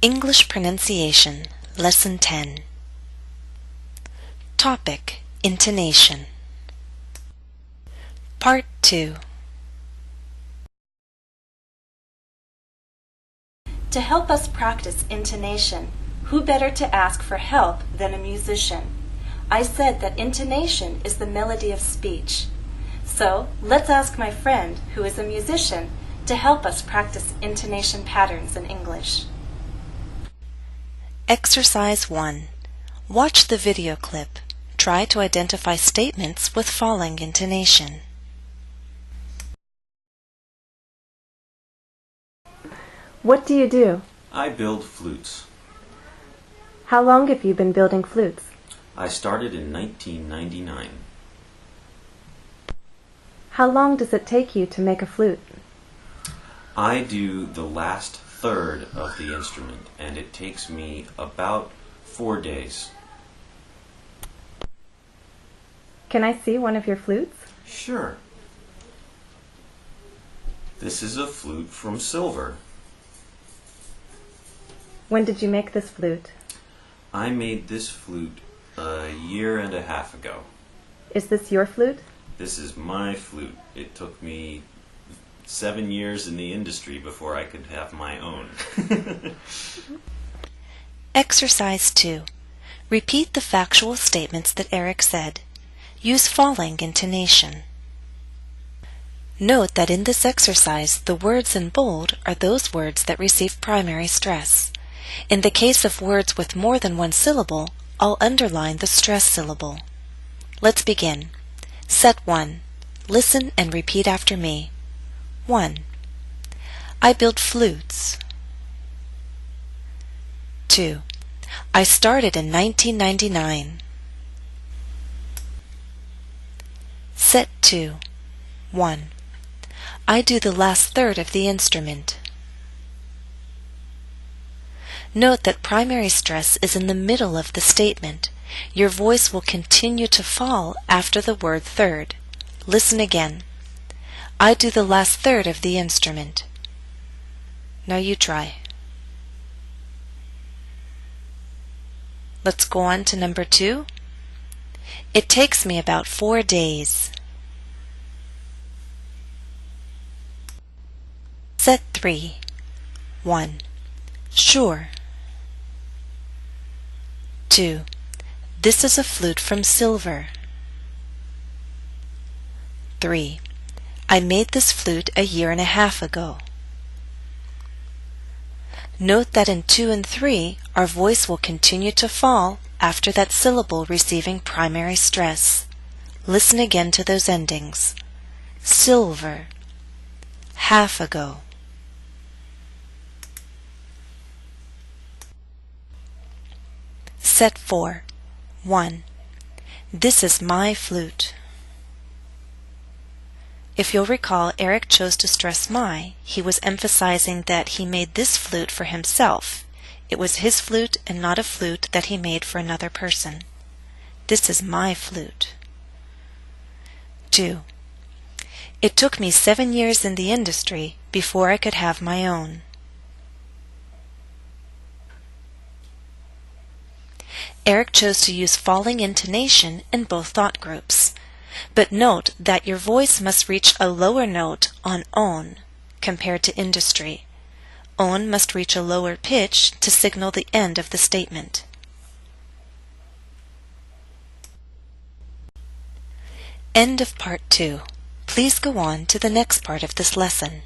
English Pronunciation, Lesson 10. Topic: Intonation. Part 2. To help us practice intonation, who better to ask for help than a musician? I said that intonation is the melody of speech. So let's ask my friend, who is a musician, to help us practice intonation patterns in English. Exercise 1. Watch the video clip. Try to identify statements with falling intonation. What do you do? I build flutes. How long have you been building flutes? I started in 1999. How long does it take you to make a flute? I do the last third of the instrument, and it takes me about 4 days. Can I see one of your flutes? Sure. This is a flute from silver. When did you make this flute? I made this flute a year and a half ago. Is this your flute? This is my flute. It took me 7 years in the industry before I could have my own. Exercise 2. Repeat the factual statements that Eric said. Use falling intonation. Note that in this exercise, the words in bold are those words that receive primary stress. In the case of words with more than one syllable, I'll underline the stress syllable. Let's begin. Set 1. Listen and repeat after me. 1. I build flutes. 2. I started in 1999. Set 2. 1. I do the last third of the instrument. Note that primary stress is in the middle of the statement. Your voice will continue to fall after the word third. Listen again. I do the last third of the instrument. Now you try. Let's go on to number 2. It takes me about 4 days. Set 3. 1. Sure. 2. This is a flute from silver. 3. I made this flute a year and a half ago. Note that in 2 and 3, our voice will continue to fall after that syllable receiving primary stress. Listen again to those endings. Silver. Half ago. Set 4. 1. This is my flute. If you'll recall, Eric chose to stress my. He was emphasizing that he made this flute for himself. It was his flute and not a flute that he made for another person. This is my flute. 2. It took me 7 years in the industry before I could have my own. Eric chose to use falling intonation in both thought groups. But note that your voice must reach a lower note on own compared to industry. Own must reach a lower pitch to signal the end of the statement. End of Part 2. Please go on to the next part of this lesson.